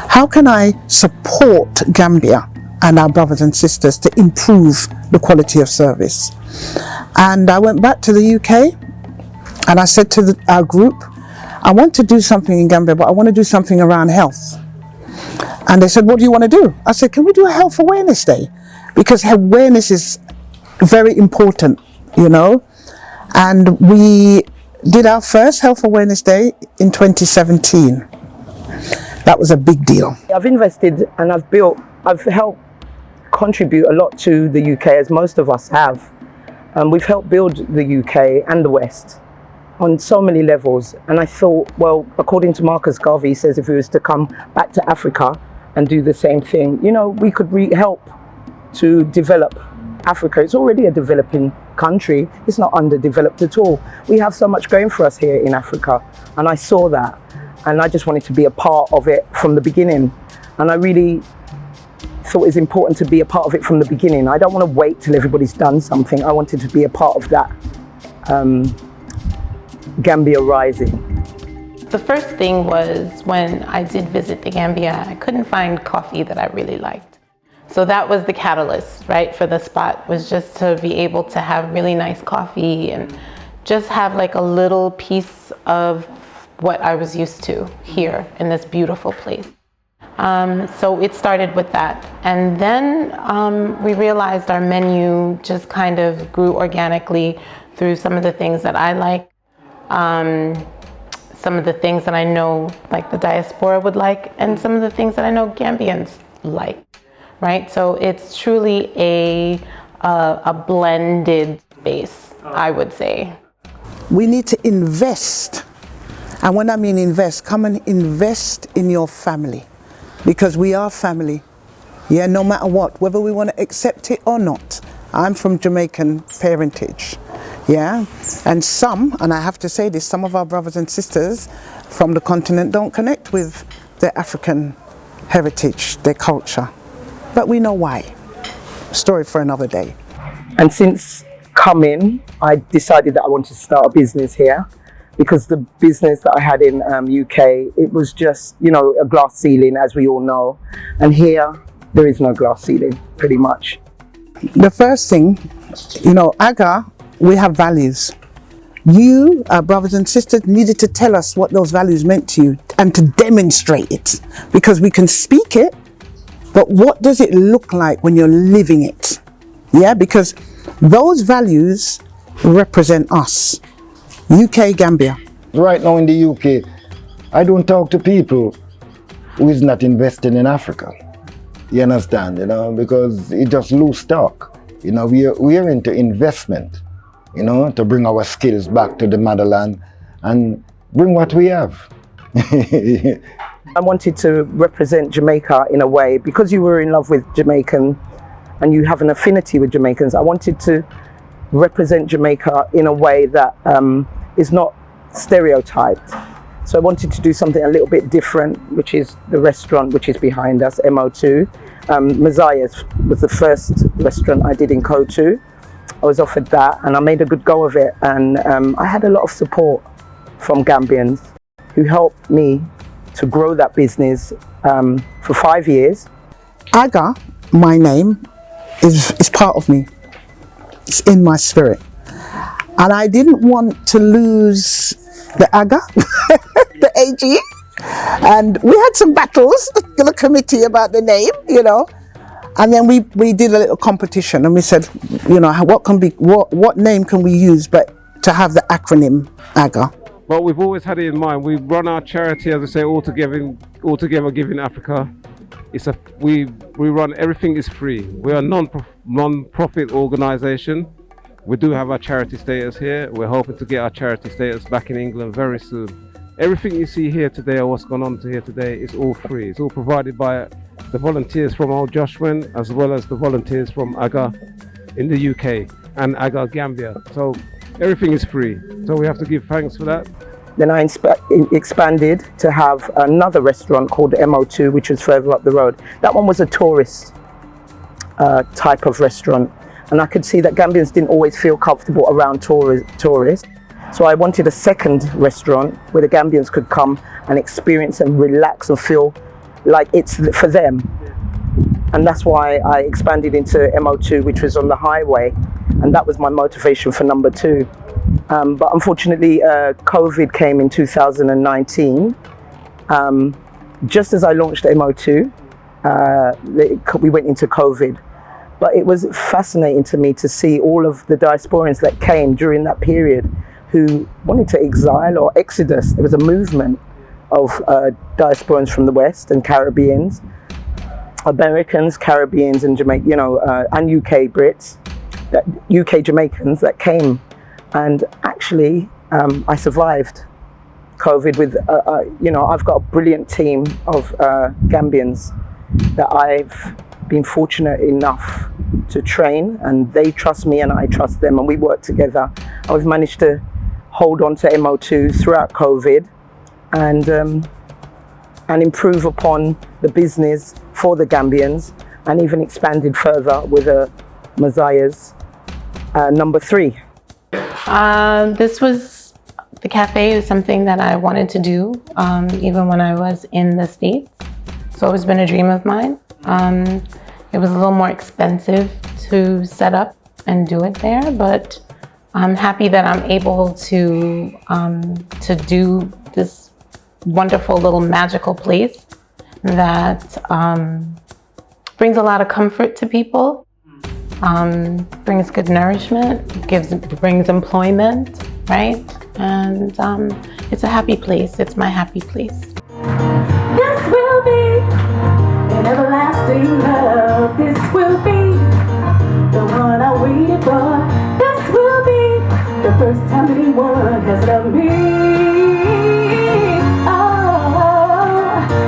Speaker 11: How can I support Gambia and our brothers and sisters to improve the quality of service? And I went back to the UK and I said to our group, I want to do something in Gambia, but I want to do something around health. And they said, what do you want to do? I said, can we do a health awareness day? Because awareness is very important, you know. And we did our first health awareness day in 2017. That was a big deal.
Speaker 5: I've invested and I've helped contribute a lot to the UK, as most of us have. We've helped build the UK and the West on so many levels. And I thought, well, according to Marcus Garvey, he says if we was to come back to Africa and do the same thing, you know, we could help to develop Africa. It's already a developing country. It's not underdeveloped at all. We have so much going for us here in Africa. And I saw that. And I just wanted to be a part of it from the beginning. And I really thought it's important to be a part of it from the beginning. I don't want to wait till everybody's done something. I wanted to be a part of that Gambia rising.
Speaker 9: The first thing was when I did visit the Gambia, I couldn't find coffee that I really liked. So that was the catalyst, right, for the spot, was just to be able to have really nice coffee and just have like a little piece of what I was used to here in this beautiful place. So it started with that. And then we realized our menu just kind of grew organically through some of the things that I like, some of the things that I know like the Diaspora would like, and some of the things that I know Gambians like, right? So it's truly a blended space, I would say.
Speaker 11: We need to invest. And when I mean invest, come and invest in your family, because we are family. Yeah, no matter what, whether we want to accept it or not. I'm from Jamaican parentage, yeah? And I have to say this, some of our brothers and sisters from the continent don't connect with their African heritage, their culture. But we know why. Story for another day.
Speaker 5: And since coming, I decided that I wanted to start a business here, because the business that I had in UK, it was just, you know, a glass ceiling, as we all know. And here, there is no glass ceiling, pretty much.
Speaker 11: The first thing, you know, AGA, we have values. You, our brothers and sisters, needed to tell us what those values meant to you and to demonstrate it, because we can speak it, but what does it look like when you're living it? Yeah, because those values represent us. UK, Gambia.
Speaker 8: Right now in the UK, I don't talk to people who is not investing in Africa. You understand, because it just lose stock. We are into investment, to bring our skills back to the motherland and bring what we have.
Speaker 5: I wanted to represent Jamaica in a way, because you were in love with Jamaican and you have an affinity with Jamaicans. I wanted to represent Jamaica in a way that is not stereotyped. So I wanted to do something a little bit different, which is the restaurant which is behind us, MO2. Messiah's was the first restaurant I did in Kotu. I was offered that and I made a good go of it, and I had a lot of support from Gambians who helped me to grow that business for 5 years.
Speaker 11: Aga, my name, is part of me. It's in my spirit. And I didn't want to lose the Aga, the AG. And we had some battles in the committee about the name, And then we did a little competition and we said, what name can we use but to have the acronym AGA?
Speaker 6: But we've always had it in mind. We run our charity, as I say, all together Giving Africa. We run, everything is free. We're a non-profit organization. We do have our charity status here. We're hoping to get our charity status back in England very soon. Everything you see here today, or what's gone on here today, is all free. It's all provided by the volunteers from Old Joshua, as well as the volunteers from AGA in the UK and AGA Gambia. So everything is free. So we have to give thanks for that.
Speaker 5: Then I expanded to have another restaurant called MO2, which was further up the road. That one was a tourist type of restaurant. And I could see that Gambians didn't always feel comfortable around tourists. So I wanted a second restaurant where the Gambians could come and experience and relax and feel like it's for them. And that's why I expanded into MO2, which was on the highway. And that was my motivation for number 2. But unfortunately, COVID came in 2019. Just as I launched MO2, we went into COVID. But it was fascinating to me to see all of the diasporans that came during that period who wanted to exile or exodus. There was a movement of diasporans from the West and Caribbeans, Americans, Caribbeans, and and UK Brits, UK Jamaicans that came. And actually, I survived COVID with, I've got a brilliant team of Gambians that I've been fortunate enough to train, and they trust me and I trust them, and we work together. And we've managed to hold on to MO2 throughout COVID and improve upon the business for the Gambians, and even expanded further with Messiah's number 3.
Speaker 9: The cafe is something that I wanted to do even when I was in the States. It's always been a dream of mine. It was a little more expensive to set up and do it there, but I'm happy that I'm able to do this wonderful little magical place that brings a lot of comfort to people, brings good nourishment, brings employment, right? And it's a happy place. It's my happy place.
Speaker 15: This will be an everlasting love. This will be the one I waited for. This will be the first time anyone has loved me. Oh,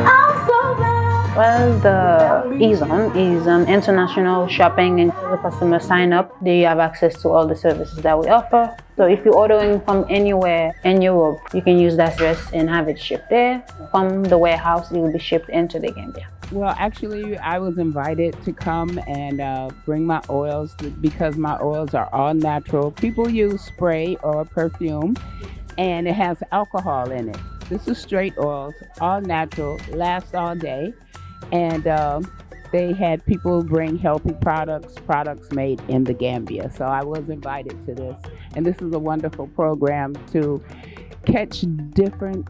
Speaker 15: I'm so glad.
Speaker 10: Well, the e-zone is international shopping, and the customers sign up. They have access to all the services that we offer. So if you're ordering from anywhere in Europe, you can use that address and have it shipped there. From the warehouse, it will be shipped into the Gambia.
Speaker 7: Well, actually, I was invited to come and bring my oils because my oils are all natural. People use spray or perfume, and it has alcohol in it. This is straight oils, all natural, lasts all day. And they had people bring healthy products made in the Gambia. So I was invited to this. And this is a wonderful program to catch different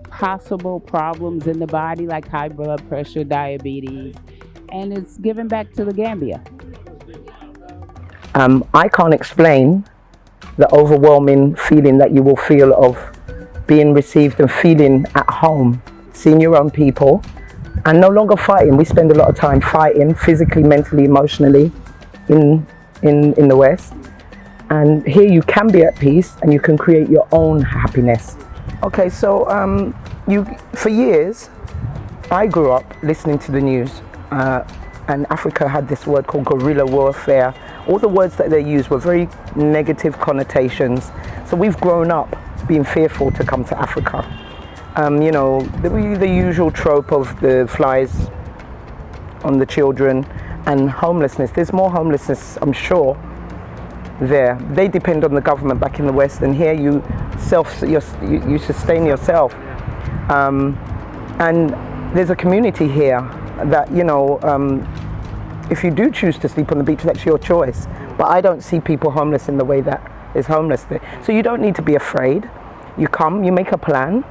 Speaker 7: possible problems in the body, like high blood pressure, diabetes, and it's given back to the Gambia.
Speaker 5: I can't explain the overwhelming feeling that you will feel of being received and feeling at home, seeing your own people, and no longer fighting. We spend a lot of time fighting physically, mentally, emotionally in the West. And here you can be at peace and you can create your own happiness. Okay, so for years, I grew up listening to the news, and Africa had this word called guerrilla warfare. All the words that they used were very negative connotations. So we've grown up being fearful to come to Africa. You know, the usual trope of the flies on the children and homelessness. There's more homelessness, I'm sure, there. They depend on the government back in the West, and here you sustain yourself. And there's a community here that, you know, if you do choose to sleep on the beach, that's your choice. But I don't see people homeless in the way that is homeless there. So you don't need to be afraid. You come, you make a plan.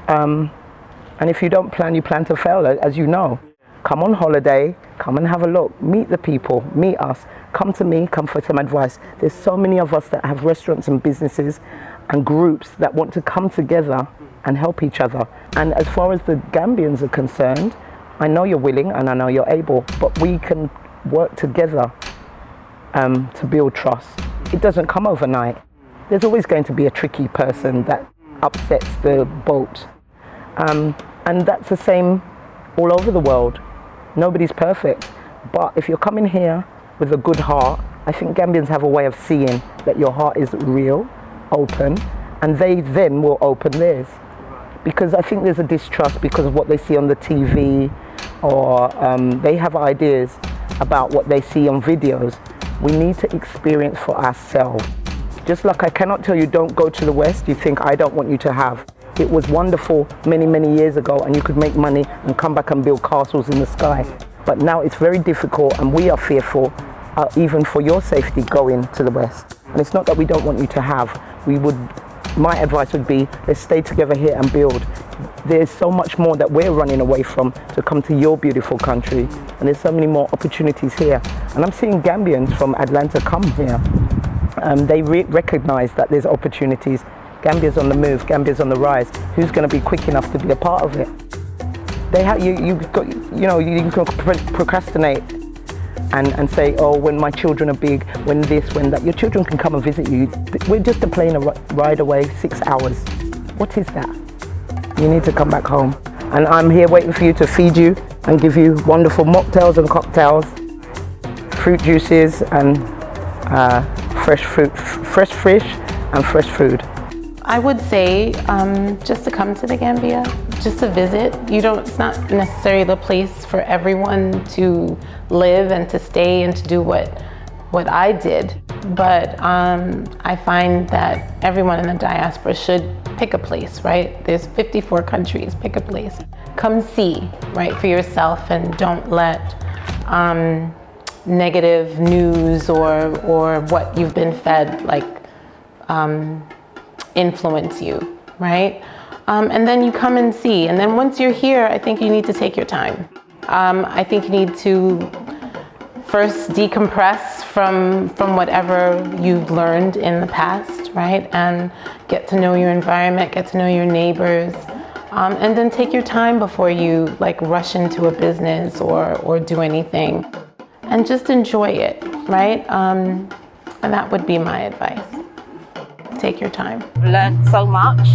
Speaker 5: And if you don't plan, you plan to fail, as you know. Come on holiday, come and have a look, meet the people, meet us, come to me, come for some advice. There's so many of us that have restaurants and businesses and groups that want to come together and help each other. And as far as the Gambians are concerned, I know you're willing and I know you're able, but we can work together to build trust. It doesn't come overnight. There's always going to be a tricky person that upsets the boat. And that's the same all over the world. Nobody's perfect, but if you're coming here with a good heart, I think Gambians have a way of seeing that your heart is real, open, and they then will open theirs. Because I think there's a distrust because of what they see on the TV, or they have ideas about what they see on videos. We need to experience for ourselves. Just like I cannot tell you don't go to the West, you think I don't want you to have. It was wonderful many, many years ago, and you could make money and come back and build castles in the sky. But now it's very difficult, and we are fearful, even for your safety, going to the West. And it's not that we don't want you to have. My advice would be, let's stay together here and build. There's so much more that we're running away from to come to your beautiful country, and there's so many more opportunities here. And I'm seeing Gambians from Atlanta come here. They recognize that there's opportunities. Gambia's on the move, Gambia's on the rise. Who's going to be quick enough to be a part of it? You can procrastinate and say, oh, when my children are big, when this, when that. Your children can come and visit you. We're just a plane ride away, 6 hours. What is that? You need to come back home. And I'm here waiting for you to feed you and give you wonderful mocktails and cocktails, fruit juices and fresh fish and fresh food.
Speaker 9: I would say just to come to the Gambia, just to visit. It's not necessarily the place for everyone to live and to stay and to do what I did. But I find that everyone in the diaspora should pick a place, right? There's 54 countries, pick a place. Come see, right, for yourself, and don't let negative news or what you've been fed, like, influence you, right? And then you come and see. And then once you're here, I think you need to take your time. I think you need to first decompress from whatever you've learned in the past, right? And get to know your environment, get to know your neighbors, and then take your time before you rush into a business or do anything. And just enjoy it, right? And that would be my advice. Take your time.
Speaker 14: Learned so much,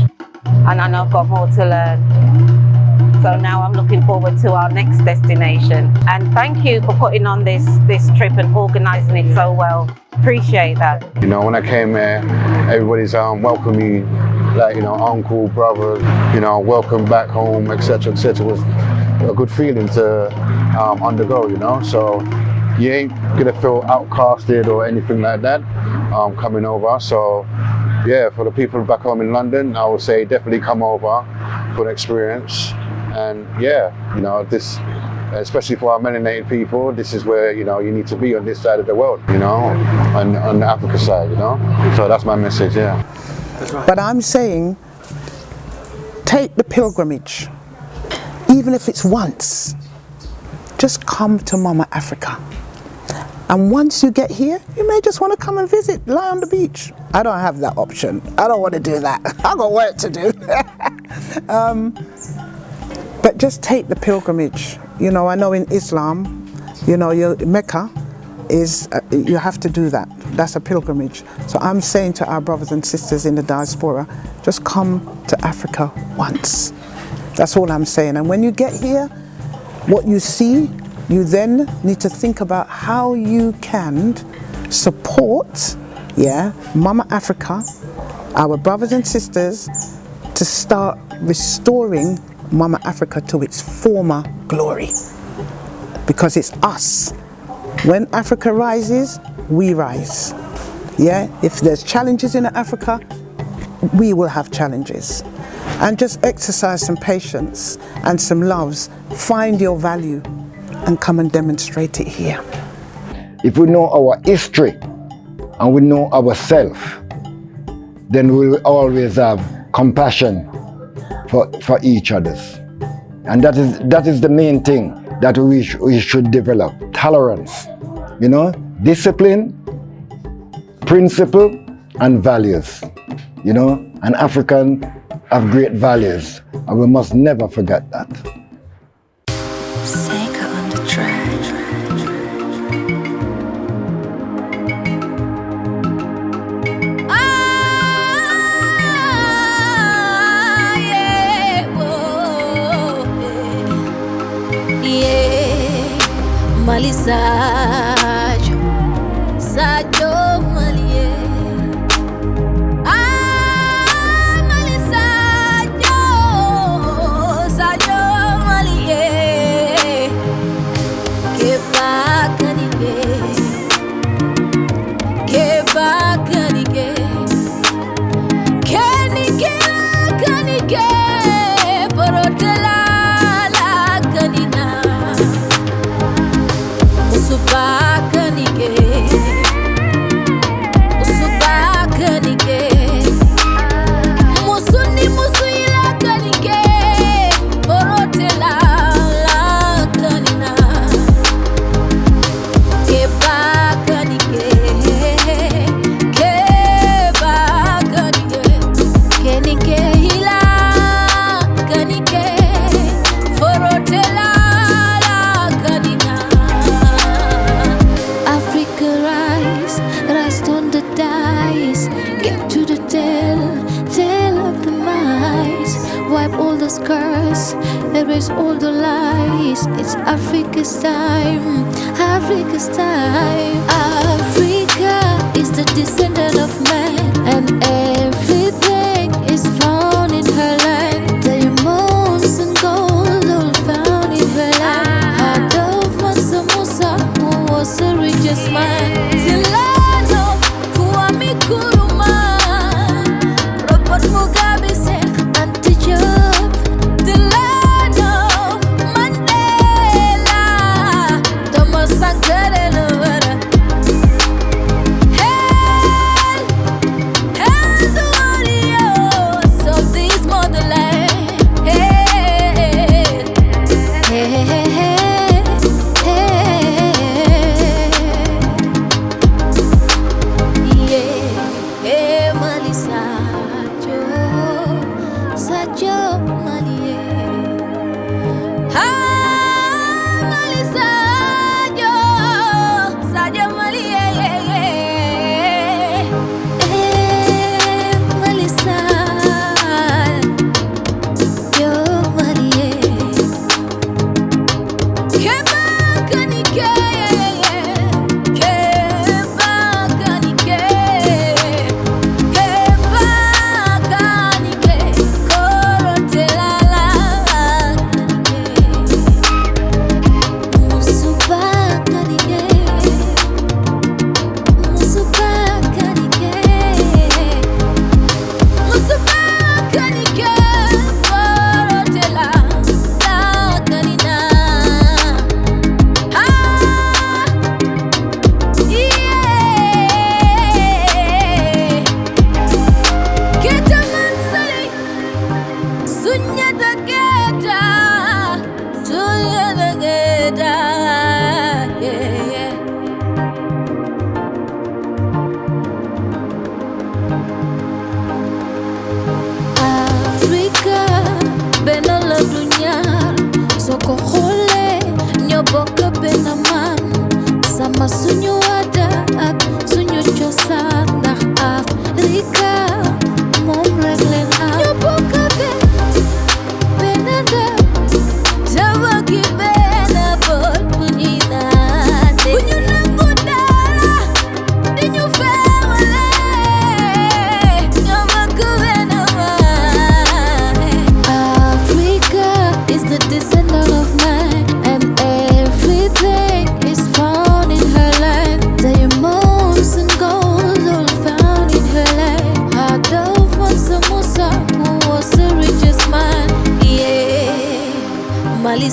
Speaker 14: and I know I've got more to learn. So now I'm looking forward to our next destination. And thank you for putting on this trip and organising it so well. Appreciate that.
Speaker 12: You know, when I came here, everybody's welcoming me, uncle, brother, welcome back home, etc., etc. It was a good feeling to undergo, So you ain't gonna feel outcasted or anything like that coming over. So yeah, for the people back home in London, I would say definitely come over for the experience. And yeah, this, especially for our melanated people, this is where you need to be on this side of the world, on the Africa side, So that's my message, yeah.
Speaker 11: That's right. But I'm saying, take the pilgrimage, even if it's once. Just come to Mama Africa. And once you get here, you may just want to come and visit, lie on the beach. I don't have that option. I don't want to do that. I've got work to do. But just take the pilgrimage. You know, I know in Islam, you know, Mecca is, you have to do that. That's a pilgrimage. So I'm saying to our brothers and sisters in the diaspora, just come to Africa once. That's all I'm saying. And when you get here, what you see, you then need to think about how you can support, Mama Africa, our brothers and sisters, to start restoring Mama Africa to its former glory. Because it's us. When Africa rises, we rise. If there's challenges in Africa, we will have challenges. And just exercise some patience and some loves. Find your value and come and demonstrate it here.
Speaker 8: If we know our history and we know ourselves, then we will always have compassion for each others. And that is the main thing that we should develop. Tolerance, you know, discipline, principle, and values. You know, an African have great values, and we must never forget that.
Speaker 15: On the track.
Speaker 16: Mali Sajo, Sajo Mali. Mali Sajo, Sajo Mali. Keba kanike, Keba kanike, Kanike, Kanike, Porotela la kanina. Musubakanike, Musubakanike, Musuni Musuila Kanike, Borotela la Kanina, Keba Kanike, Keba Kanike, Kenike Hila Kanike, Borotela. On the dice, get to the tale of the mice. Wipe all the scars, erase all the lies. It's Africa's time, Africa's time. Africa is the descendant of man, and everything is found in her land. Diamonds and gold all found in her land. Heart of Mansa Musa, who was the richest man. Robert Mugabe said, anti-job, the land of Mandela, Thomas Sankara,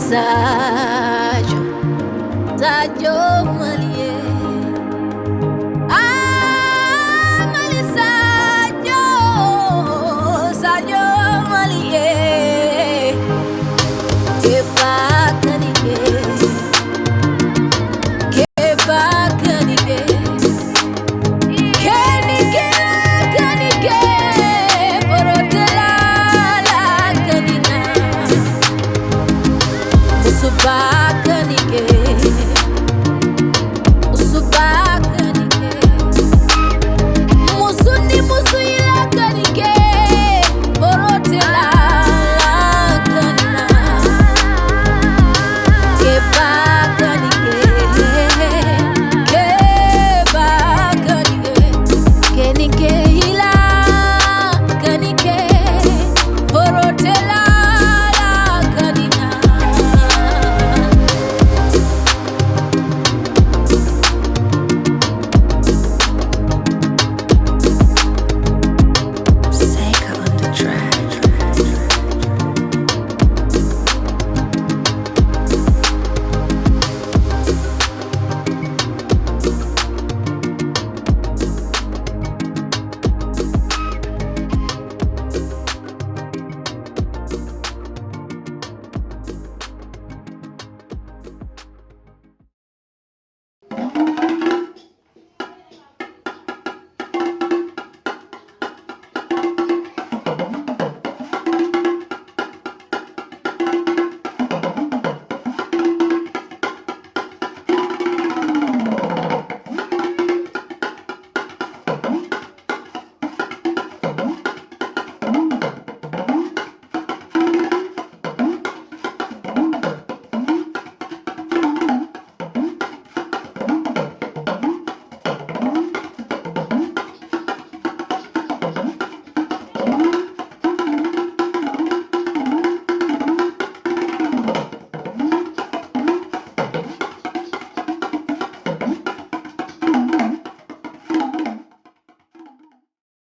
Speaker 16: side.